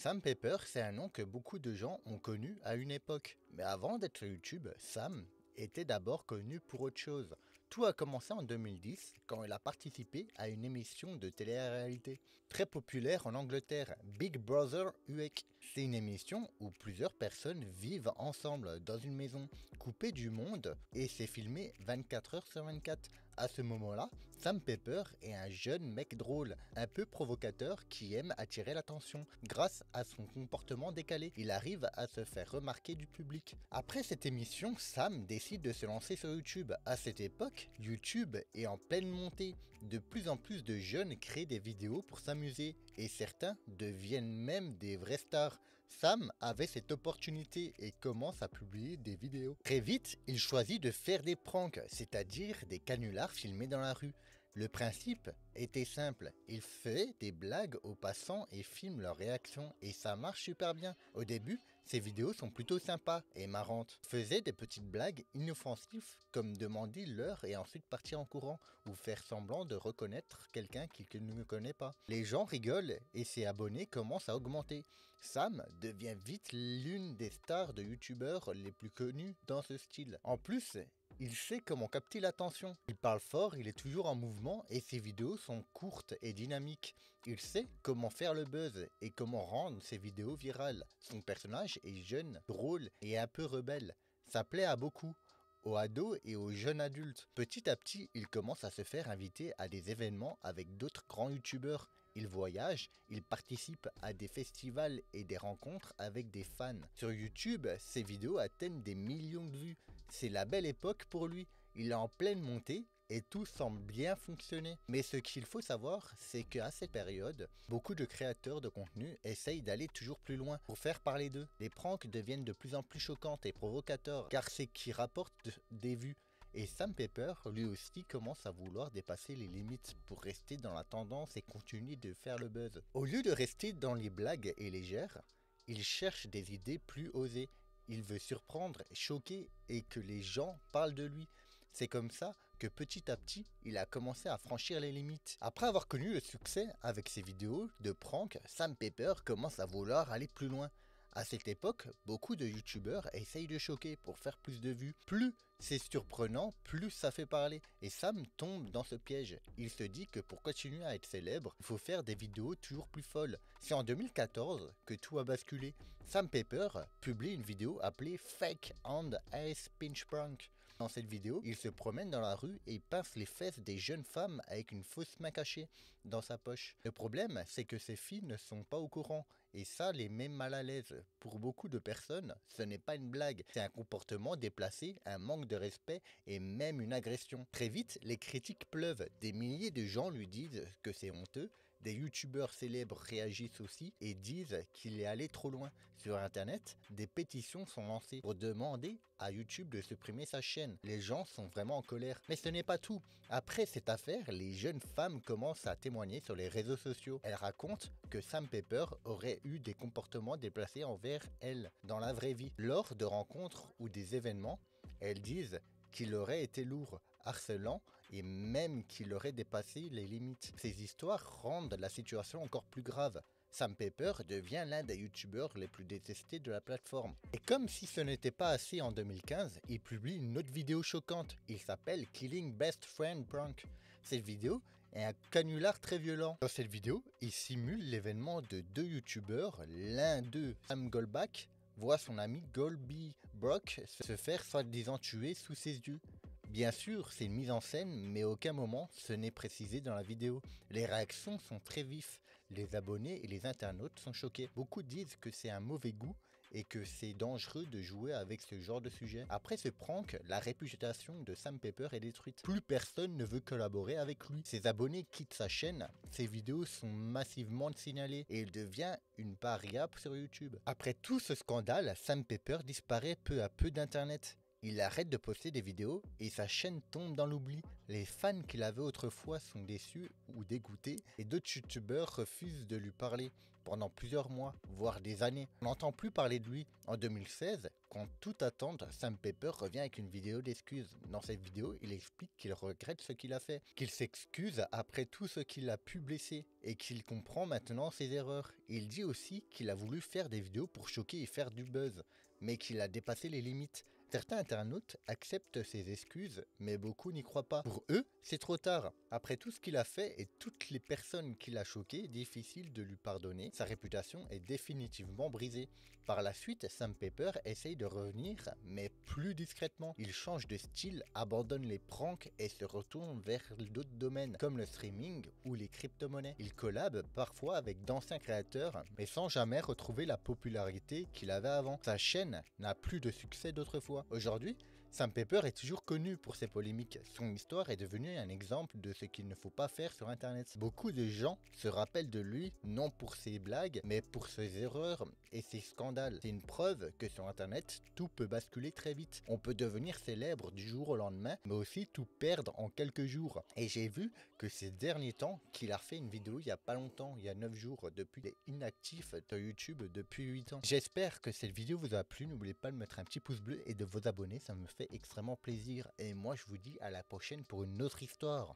Sam Pepper, c'est un nom que beaucoup de gens ont connu à une époque. Mais avant d'être sur YouTube, Sam était d'abord connu pour autre chose. Tout a commencé en 2010 quand il a participé à une émission de télé-réalité très populaire en Angleterre, Big Brother UK. C'est une émission où plusieurs personnes vivent ensemble dans une maison coupée du monde et c'est filmé 24 heures sur 24. À ce moment-là, Sam Pepper est un jeune mec drôle, un peu provocateur qui aime attirer l'attention. Grâce à son comportement décalé, il arrive à se faire remarquer du public. Après cette émission, Sam décide de se lancer sur YouTube. À cette époque, YouTube est en pleine montée. De plus en plus de jeunes créent des vidéos pour s'amuser et certains deviennent même des vrais stars. Sam avait cette opportunité et commence à publier des vidéos. Très vite, il choisit de faire des pranks, c'est-à-dire des canulars filmés dans la rue. Le principe était simple, il fait des blagues aux passants et filme leurs réactions et ça marche super bien. Au début, ces vidéos sont plutôt sympas et marrantes. Il faisait des petites blagues inoffensives comme demander l'heure et ensuite partir en courant ou faire semblant de reconnaître quelqu'un qu'il ne connaît pas. Les gens rigolent et ses abonnés commencent à augmenter. Sam devient vite l'une des stars de youtubeurs les plus connus dans ce style. En plus, il sait comment capter l'attention. Il parle fort, il est toujours en mouvement et ses vidéos sont courtes et dynamiques. Il sait comment faire le buzz et comment rendre ses vidéos virales. Son personnage est jeune, drôle et un peu rebelle. Ça plaît à beaucoup, aux ados et aux jeunes adultes. Petit à petit, il commence à se faire inviter à des événements avec d'autres grands youtubeurs. Il voyage, il participe à des festivals et des rencontres avec des fans. Sur YouTube, ses vidéos atteignent des millions de vues. C'est la belle époque pour lui. Il est en pleine montée et tout semble bien fonctionner. Mais ce qu'il faut savoir, c'est qu'à cette période, beaucoup de créateurs de contenu essayent d'aller toujours plus loin pour faire parler d'eux. Les pranks deviennent de plus en plus choquantes et provocateurs car c'est qui rapporte des vues. Et Sam Pepper, lui aussi, commence à vouloir dépasser les limites pour rester dans la tendance et continuer de faire le buzz. Au lieu de rester dans les blagues et légères, il cherche des idées plus osées. Il veut surprendre, choquer et que les gens parlent de lui. C'est comme ça que petit à petit, il a commencé à franchir les limites. Après avoir connu le succès avec ses vidéos de prank, Sam Pepper commence à vouloir aller plus loin. À cette époque, beaucoup de youtubeurs essayent de choquer pour faire plus de vues. Plus c'est surprenant, plus ça fait parler. Et Sam tombe dans ce piège. Il se dit que pour continuer à être célèbre, il faut faire des vidéos toujours plus folles. C'est en 2014 que tout a basculé. Sam Pepper publie une vidéo appelée Fake and Ice Pinch Prank. Dans cette vidéo, il se promène dans la rue et pince les fesses des jeunes femmes avec une fausse main cachée dans sa poche. Le problème, c'est que ces filles ne sont pas au courant et ça les met mal à l'aise. Pour beaucoup de personnes, ce n'est pas une blague, c'est un comportement déplacé, un manque de respect et même une agression. Très vite, les critiques pleuvent. Des milliers de gens lui disent que c'est honteux. Des youtubeurs célèbres réagissent aussi et disent qu'il est allé trop loin. Sur internet, des pétitions sont lancées pour demander à YouTube de supprimer sa chaîne. Les gens sont vraiment en colère. Mais ce n'est pas tout. Après cette affaire, les jeunes femmes commencent à témoigner sur les réseaux sociaux. Elles racontent que Sam Pepper aurait eu des comportements déplacés envers elles dans la vraie vie. Lors de rencontres ou des événements, elles disent qu'il aurait été lourd, harcelant et même qu'il aurait dépassé les limites. Ces histoires rendent la situation encore plus grave. Sam Pepper devient l'un des youtubeurs les plus détestés de la plateforme. Et comme si ce n'était pas assez, en 2015, il publie une autre vidéo choquante. Il s'appelle Killing Best Friend Prank. Cette vidéo est un canular très violent. Dans cette vidéo, il simule l'événement de deux youtubeurs. L'un d'eux, Sam Goldbach, voit son ami Golby Brock se faire soi-disant tuer sous ses yeux. Bien sûr, c'est une mise en scène, mais à aucun moment ce n'est précisé dans la vidéo. Les réactions sont très vives, les abonnés et les internautes sont choqués. Beaucoup disent que c'est un mauvais goût et que c'est dangereux de jouer avec ce genre de sujet. Après ce prank, la réputation de Sam Pepper est détruite. Plus personne ne veut collaborer avec lui. Ses abonnés quittent sa chaîne, ses vidéos sont massivement signalées et il devient une paria sur YouTube. Après tout ce scandale, Sam Pepper disparaît peu à peu d'internet. Il arrête de poster des vidéos et sa chaîne tombe dans l'oubli. Les fans qu'il avait autrefois sont déçus ou dégoûtés et d'autres youtubeurs refusent de lui parler pendant plusieurs mois, voire des années. On n'entend plus parler de lui. En 2016, Contre toute attente, Sam Pepper revient avec une vidéo d'excuses. Dans cette vidéo, il explique qu'il regrette ce qu'il a fait, qu'il s'excuse après tout ce qui l'a pu blesser et qu'il comprend maintenant ses erreurs. Il dit aussi qu'il a voulu faire des vidéos pour choquer et faire du buzz, mais qu'il a dépassé les limites. Certains internautes acceptent ses excuses, mais beaucoup n'y croient pas. Pour eux, c'est trop tard. Après tout ce qu'il a fait et toutes les personnes qu'il a choquées, difficile de lui pardonner. Sa réputation est définitivement brisée. Par la suite, Sam Pepper essaye de revenir, mais plus discrètement. Il change de style, abandonne les pranks et se retourne vers d'autres domaines, comme le streaming ou les crypto-monnaies. Il collab parfois avec d'anciens créateurs, mais sans jamais retrouver la popularité qu'il avait avant. Sa chaîne n'a plus de succès d'autrefois. Aujourd'hui, Sam Pepper est toujours connu pour ses polémiques. Son histoire est devenue un exemple de ce qu'il ne faut pas faire sur internet. Beaucoup de gens se rappellent de lui non pour ses blagues, mais pour ses erreurs et ses scandales. C'est une preuve que sur internet, tout peut basculer très vite. On peut devenir célèbre du jour au lendemain, mais aussi tout perdre en quelques jours. Et j'ai vu que ces derniers temps, qu'il a fait une vidéo il y a pas longtemps, il y a 9 jours, depuis qu'il est inactif sur YouTube depuis 8 ans. J'espère que cette vidéo vous a plu. N'oubliez pas de mettre un petit pouce bleu et de vous abonner, ça me fait extrêmement plaisir. Et moi je vous dis à la prochaine pour une autre histoire.